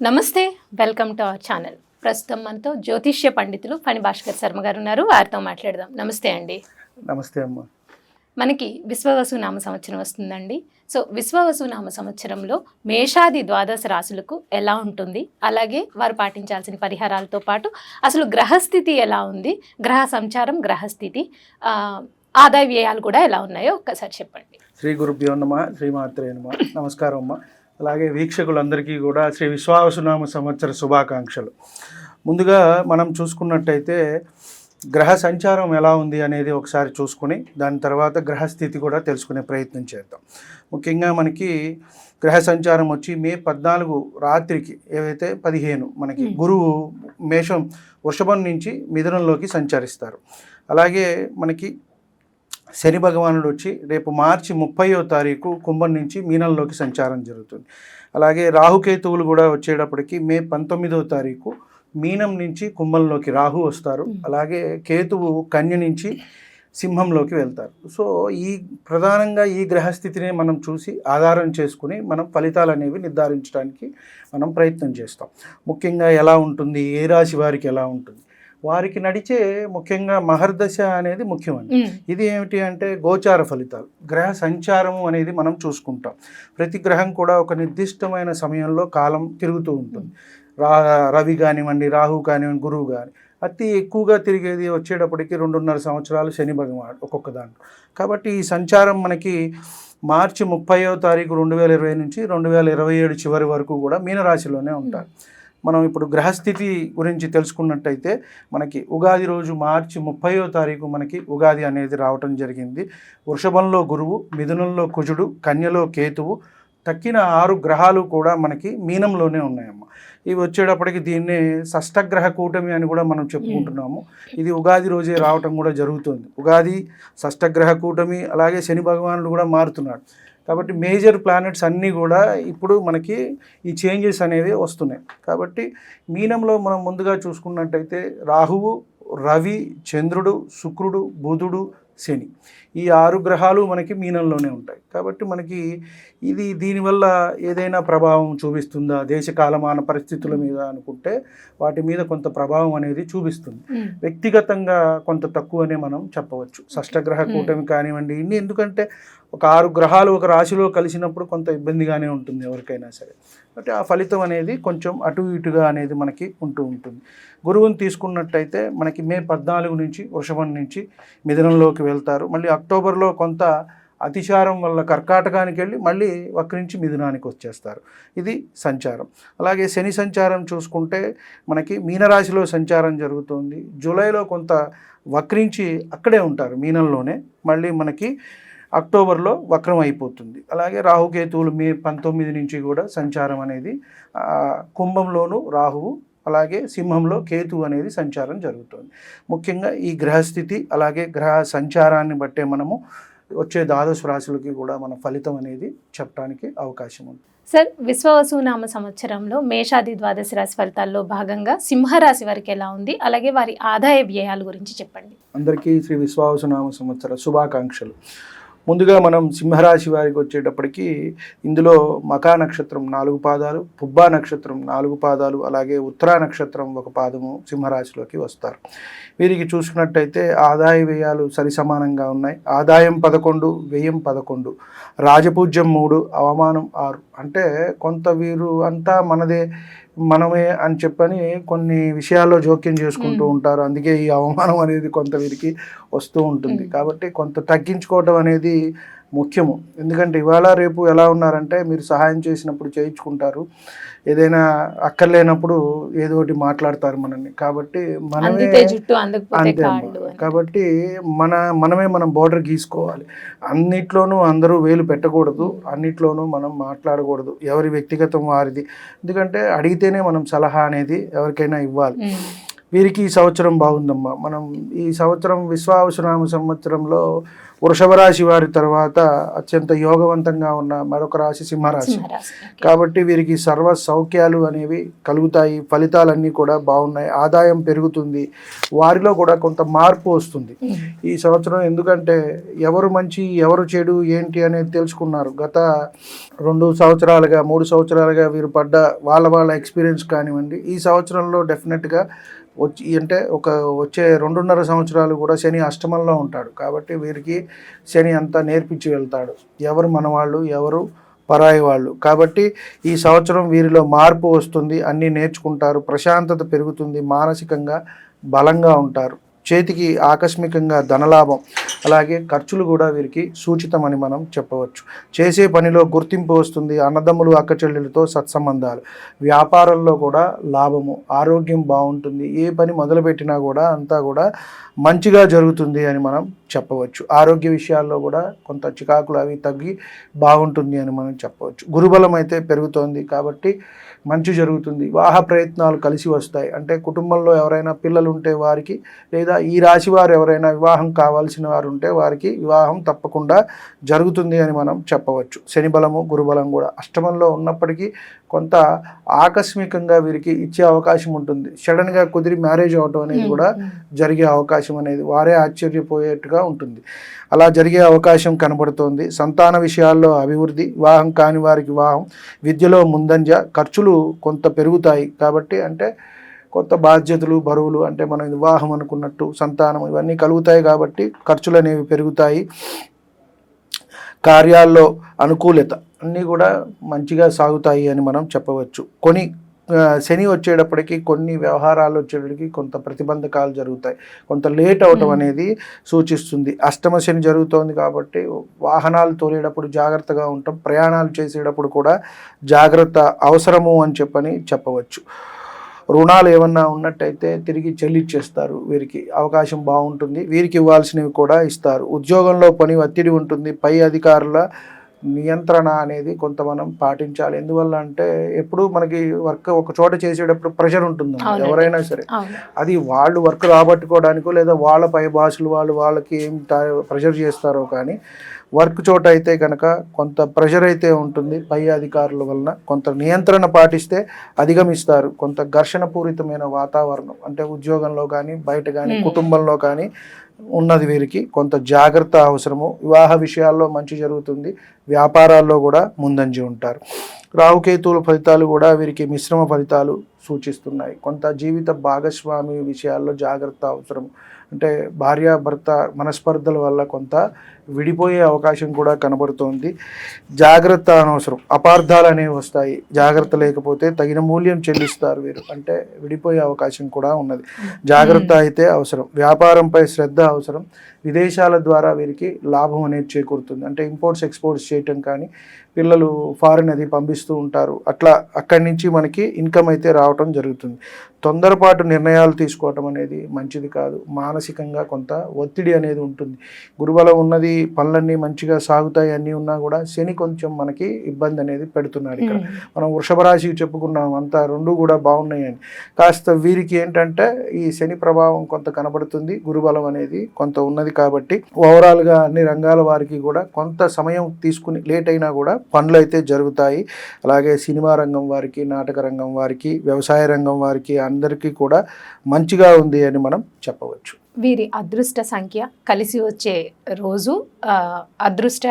నమస్తే, welcome to our channel. ప్రస్తుతం మనతో జ్యోతిష్య పండితులు ఫణి భాస్కర్ శర్మ గారు ఉన్నారు. వారితో మాట్లాడదాం. నమస్తే అండి. నమస్తే అమ్మ. మనకి విశ్వవసు నామ సంవత్సరం వస్తుందండి. సో విశ్వవసు నామ సంవత్సరంలో మేషాది ద్వాదశ రాశులకు ఎలా ఉంటుంది, అలాగే వారు పాటించాల్సిన పరిహారాలతో పాటు అసలు గ్రహస్థితి ఎలా ఉంది, గ్రహ సంచారం, గ్రహస్థితి, ఆదాయ వ్యయాలు కూడా ఎలా ఉన్నాయో ఒక్కసారి చెప్పండి. శ్రీ గురుభ్యో నమః, శ్రీమాత్రే నమః. నమస్కారం అమ్మ. అలాగే వీక్షకులందరికీ కూడా శ్రీ విశ్వావసునామ సంవత్సర శుభాకాంక్షలు. ముందుగా మనం చూసుకున్నట్టయితే గ్రహ సంచారం ఎలా ఉంది అనేది ఒకసారి చూసుకుని దాని తర్వాత గ్రహస్థితి కూడా తెలుసుకునే ప్రయత్నం చేద్దాం. ముఖ్యంగా మనకి గ్రహ సంచారం వచ్చి మే 14 రాత్రికి ఏవైతే 15 మనకి గురువు మేషం వృషభం నుంచి మిథునంలోకి సంచరిస్తారు. అలాగే మనకి శని భగవానుడు వచ్చి రేపు మార్చి 30వ తారీఖు కుంభం నుంచి మీనంలోకి సంచారం జరుగుతుంది. అలాగే రాహుకేతువులు కూడా వచ్చేటప్పటికి మే 19వ తారీఖు మీనం నుంచి కుంభంలోకి రాహు వస్తారు. అలాగే కేతువు కన్య నుంచి సింహంలోకి వెళ్తారు. సో ప్రధానంగా ఈ గ్రహస్థితిని మనం చూసి ఆధారం చేసుకుని మనం ఫలితాలు అనేవి నిర్ధారించడానికి మనం ప్రయత్నం చేస్తాం. ముఖ్యంగా ఎలా ఉంటుంది, ఏ రాశి వారికి ఎలా ఉంటుంది, వారికి నడిచే ముఖ్యంగా మహర్దశ అనేది ముఖ్యమండి. ఇది ఏమిటి అంటే గోచార ఫలితాలు, గ్రహ సంచారము అనేది మనం చూసుకుంటాం. ప్రతి గ్రహం కూడా ఒక నిర్దిష్టమైన సమయంలో కాలం తిరుగుతూ ఉంటుంది. రవి కానివ్వండి, రాహు కానివ్వండి, గురువు కానీ అతి ఎక్కువగా తిరిగేది వచ్చేటప్పటికి 2.5 సంవత్సరాలు శని భగవానుడు ఒక్కొక్క దాంట్లో. కాబట్టి ఈ సంచారం మనకి మార్చి 30వ తారీఖు 2020 నుంచి 2027 చివరి వరకు కూడా మీనరాశిలోనే ఉంటారు. మనం ఇప్పుడు గ్రహస్థితి గురించి తెలుసుకున్నట్టయితే మనకి ఉగాది రోజు మార్చి 30వ తారీఖు మనకి ఉగాది అనేది రావటం జరిగింది. వృషభంలో గురువు, మిథునంలో కుజుడు, కన్యలో కేతువు, తక్కిన 6 గ్రహాలు కూడా మనకి మీనంలోనే ఉన్నాయమ్మ. ఇవి వచ్చేటప్పటికి దీన్ని షష్టగ్రహ కూటమి అని కూడా మనం చెప్పుకుంటున్నాము. ఇది ఉగాది రోజే రావటం కూడా జరుగుతుంది. ఉగాది, షష్టగ్రహ కూటమి, అలాగే శని భగవానుడు కూడా మారుతున్నాడు. కాబట్టి మేజర్ ప్లానెట్స్ అన్నీ కూడా ఇప్పుడు మనకి ఈ చేంజెస్ అనేవి వస్తున్నాయి. కాబట్టి మీనంలో మనం ముందుగా చూసుకున్నట్టయితే రాహువు, రవి, చంద్రుడు, శుక్రుడు, బుధుడు, శని, ఈ 6 గ్రహాలు మనకి మీనంలోనే ఉంటాయి. కాబట్టి మనకి దీనివల్ల ఏదైనా ప్రభావం చూపిస్తుందా దేశ కాలమాన పరిస్థితుల మీద అనుకుంటే వాటి మీద కొంత ప్రభావం అనేది చూపిస్తుంది. వ్యక్తిగతంగా కొంత తక్కువనే మనం చెప్పవచ్చు. షష్టగ్రహ కూటమి కానివ్వండి, ఎందుకంటే ఒక 6 గ్రహాలు ఒక రాశిలో కలిసినప్పుడు కొంత ఇబ్బందిగానే ఉంటుంది ఎవరికైనా సరే. కాబట్టి ఆ ఫలితం అనేది కొంచెం అటు ఇటుగా అనేది మనకి ఉంటుంది. గురువుని తీసుకున్నట్టయితే మనకి మే 14 నుంచి వృషభం నుంచి మిథునంలోకి వెళ్తారు. మళ్ళీ అక్టోబర్లో కొంత అతిచారం వల్ల కర్కాటకానికి వెళ్ళి మళ్ళీ వక్రించి మిథునానికి వచ్చేస్తారు. ఇది సంచారం. అలాగే శని సంచారం చూసుకుంటే మనకి మీనరాశిలో సంచారం జరుగుతుంది. జూలైలో కొంత వక్రించి అక్కడే ఉంటారు మీనంలోనే, మళ్ళీ మనకి అక్టోబర్లో వక్రం అయిపోతుంది. అలాగే రాహుకేతువులు మే 19 నుంచి కూడా సంచారం అనేది కుంభంలోను రాహువు, అలాగే సింహంలో కేతువు అనేది సంచారం జరుగుతుంది. ముఖ్యంగా ఈ గ్రహస్థితి అలాగే గ్రహ సంచారాన్ని బట్టే మనము వచ్చే ద్వాదశ రాశులకి కూడా మన ఫలితం అనేది చెప్పడానికి అవకాశం ఉంది. సార్, విశ్వవసు నామ సంవత్సరంలో మేషాది ద్వాదశ రాశి ఫలితాల్లో భాగంగా సింహరాశి వారికి ఎలా ఉంది, అలాగే వారి ఆదాయ వ్యయాల గురించి చెప్పండి. అందరికీ శ్రీ విశ్వవసు నామ సంవత్సర శుభాకాంక్షలు. ముందుగా మనం సింహరాశి వారికి వచ్చేటప్పటికి ఇందులో మకా నక్షత్రం 4 పాదాలు, పుబ్బా నక్షత్రం 4 పాదాలు, అలాగే ఉత్తరా నక్షత్రం 1 పాదము సింహరాశిలోకి వస్తారు. వీరికి చూసుకున్నట్టయితే ఆదాయ వ్యయాలు సరి సమానంగా ఉన్నాయి. ఆదాయం 11, వ్యయం 11, రాజపూజ్యం 3, అవమానం 6. అంటే కొంత వీరు అంతా మనమే అని చెప్పని కొన్ని విషయాల్లో జోక్యం చేసుకుంటూ ఉంటారు. అందుకే ఈ అవమానం అనేది కొంత వీరికి వస్తూ ఉంటుంది. కాబట్టి కొంత తగ్గించుకోవటం అనేది ముఖ్యము. ఎందుకంటే ఇవాళ రేపు ఎలా ఉన్నారంటే మీరు సహాయం చేసినప్పుడు చేయించుకుంటారు, ఏదైనా అక్కర్లేనప్పుడు ఏదో ఒకటి మాట్లాడతారు మనల్ని. కాబట్టి మనమే కాబట్టి మనం బోర్డర్ గీసుకోవాలి. అన్నిట్లోనూ అందరూ వేలు పెట్టకూడదు, అన్నిట్లోనూ మనం మాట్లాడకూడదు. ఎవరి వ్యక్తిగతం వారిది. ఎందుకంటే అడిగితేనే మనం సలహా అనేది ఎవరికైనా ఇవ్వాలి. వీరికి ఈ సంవత్సరం బాగుందమ్మా. మనం ఈ సంవత్సరం విశ్వావసునామ సంవత్సరంలో వృషభ రాశి వారి తర్వాత అత్యంత యోగవంతంగా ఉన్న మరొక రాశి సింహరాశి. సింహరాశి. ఓకే. కాబట్టి వీరికి సర్వ సౌఖ్యాలు అనేవి కలుగుతాయి, ఫలితాలన్నీ కూడా బాగున్నాయి, ఆదాయం పెరుగుతుంది, వారిలో కూడా కొంత మార్పు వస్తుంది ఈ సంవత్సరం. ఎందుకంటే ఎవరు మంచి ఎవరు చెడు ఏంటి అనేది తెలుసుకున్నారు. గత 2 సంవత్సరాలుగా 3 సంవత్సరాలుగా వీరు పడ్డ వాళ్ళ ఎక్స్పీరియన్స్ కానివ్వండి, ఈ సంవత్సరంలో డెఫినెట్గా వచ్చే 2.5 సంవత్సరాలు కూడా శని అష్టమంలో ఉంటాడు. కాబట్టి వీరికి శని అంతా నేర్పించి వెళ్తాడు, ఎవరు మనవాళ్ళు ఎవరు పరాయి వాళ్ళు. కాబట్టి ఈ సంవత్సరం వీరిలో మార్పు వస్తుంది, అన్నీ నేర్చుకుంటారు, ప్రశాంతత పెరుగుతుంది, మానసికంగా బలంగా ఉంటారు, చేతికి ఆకస్మికంగా ధనలాభం, అలాగే ఖర్చులు కూడా వీరికి సూచితమని మనం చెప్పవచ్చు. చేసే పనిలో గుర్తింపు వస్తుంది, అన్నదమ్ములు అక్కచెల్లెలతో సత్సంబంధాలు, వ్యాపారంలో కూడా లాభము, ఆరోగ్యం బాగుంటుంది, ఏ పని మొదలుపెట్టినా కూడా అంతా కూడా మంచిగా జరుగుతుంది అని మనం చెప్పవచ్చు. ఆరోగ్య విషయాల్లో కూడా కొంత చికాకులు అవి తగ్గి బాగుంటుంది అని మనం చెప్పవచ్చు. గురుబలం అయితే పెరుగుతోంది కాబట్టి మంచి జరుగుతుంది. వివాహ ప్రయత్నాలు కలిసి వస్తాయి. అంటే కుటుంబంలో ఎవరైనా పిల్లలు ఉంటే వారికి, లేదా ఈ రాశి వారు ఎవరైనా వివాహం కావాల్సిన వారు ఉంటే వారికి వివాహం తప్పకుండా జరుగుతుంది అని మనం చెప్పవచ్చు. శని బలము గురుబలం కూడా అష్టమంలో ఉన్నప్పటికీ కొంత ఆకస్మికంగా వీరికి ఇచ్చే అవకాశం ఉంటుంది. సడన్గా కుదిరి మ్యారేజ్ అవటం అనేది కూడా జరిగే అవకాశం అనేది వారే ఆశ్చర్యపోయేట్టుగా ఉంటుంది. అలా జరిగే అవకాశం కనబడుతోంది. సంతాన విషయాల్లో అభివృద్ధి, వివాహం కాని వారికి వివాహం, విద్యలో ముందంజ, ఖర్చులు కొంత పెరుగుతాయి. కాబట్టి అంటే కొత్త బాధ్యతలు బరువులు, అంటే మనం వివాహం అనుకున్నట్టు సంతానం ఇవన్నీ కలుగుతాయి కాబట్టి ఖర్చులు అనేవి పెరుగుతాయి. కార్యాల్లో అనుకూలత అన్నీ కూడా మంచిగా సాగుతాయి అని మనం చెప్పవచ్చు. శని వచ్చేటప్పటికి కొన్ని వ్యవహారాలు వచ్చేటప్పటికి కొంత ప్రతిబంధకాలు జరుగుతాయి, కొంత లేట్ అవటం అనేది సూచిస్తుంది. అష్టమ శని జరుగుతోంది కాబట్టి వాహనాలు తోలేటప్పుడు జాగ్రత్తగా ఉంటాం, ప్రయాణాలు చేసేటప్పుడు కూడా జాగ్రత్త అవసరము అని చెప్పవచ్చు. రుణాలు ఏమన్నా ఉన్నట్టయితే తిరిగి చెల్లించేస్తారు, వీరికి అవకాశం బాగుంటుంది, వీరికి ఇవ్వాల్సినవి కూడా ఇస్తారు. ఉద్యోగంలో పని ఒత్తిడి ఉంటుంది, పై అధికారుల నియంత్రణ అనేది కొంత మనం పాటించాలి. ఎందువల్ల అంటే ఎప్పుడు మనకి వర్క్ ఒక చోట చేసేటప్పుడు ప్రెషర్ ఉంటుంది, ఎవరైనా సరే. అది వాళ్ళు వర్క్ రాబట్టుకోవడానికో లేదా వాళ్ళ పై బాసులు వాళ్ళకి ఏం ప్రెషర్ చేస్తారో కానీ, వర్క్ చోట అయితే కనుక కొంత ప్రెషర్ అయితే ఉంటుంది. పై అధికారుల వలన కొంత నియంత్రణ పాటిస్తే అధిగమిస్తారు. కొంత ఘర్షణపూరితమైన వాతావరణం అంటే ఉద్యోగంలో కానీ బయట కానీ కుటుంబంలో కానీ ఉన్నది, వీరికి కొంత జాగ్రత్త అవసరము. వివాహ విషయాల్లో మంచి జరుగుతుంది, వ్యాపారాల్లో కూడా ముందంజ ఉంటారు. రాహుకేతువుల ఫలితాలు కూడా వీరికి మిశ్రమ ఫలితాలు సూచిస్తున్నాయి. కొంత జీవిత భాగస్వామి విషయాల్లో జాగ్రత్త అవసరం. అంటే భార్యాభర్త మనస్పర్ధల వల్ల కొంత విడిపోయే అవకాశం కూడా కనబడుతోంది. జాగ్రత్త అనవసరం, అపార్థాలు అనేవి వస్తాయి. జాగ్రత్త లేకపోతే తగిన మూల్యం చెల్లిస్తారు వీరు, అంటే విడిపోయే అవకాశం కూడా ఉన్నది. జాగ్రత్త అయితే అవసరం. వ్యాపారంపై శ్రద్ధ అవసరం. విదేశాల ద్వారా వీరికి లాభం అనేది చేకూరుతుంది. అంటే ఇంపోర్ట్స్ ఎక్స్పోర్ట్స్ చేయటం కానీ, పిల్లలు ఫారిన్ అది పంపిస్తూ ఉంటారు, అట్లా అక్కడి నుంచి మనకి ఇన్కమ్ అయితే రావటం జరుగుతుంది. తొందరపాటు నిర్ణయాలు తీసుకోవటం అనేది మంచిది కాదు. మానసికంగా కొంత ఒత్తిడి అనేది ఉంటుంది. గురుబలం ఉన్నది, పనులన్నీ మంచిగా సాగుతాయి, అన్నీ ఉన్నా కూడా శని కొంచెం మనకి ఇబ్బంది అనేది పెడుతున్నాడు. ఇక్కడ మనం వృషభ రాశికి చెప్పుకున్నాం, అంతా రెండు కూడా బాగున్నాయని. కాస్త వీరికి ఏంటంటే ఈ శని ప్రభావం కొంత కనబడుతుంది, గురుబలం అనేది కొంత ఉన్నది. కాబట్టి ఓవరాల్గా అన్ని రంగాల వారికి కూడా కొంత సమయం తీసుకుని లేట్ అయినా కూడా పనులు అయితే జరుగుతాయి. అలాగే సినిమా రంగం వారికి, నాటక రంగం వారికి, వ్యవసాయ రంగం వారికి అందరికీ కూడా మంచిగా ఉంది అని మనం చెప్పవచ్చు. వీరి అదృష్ట సంఖ్య, కలిసి వచ్చే రోజు, అదృష్ట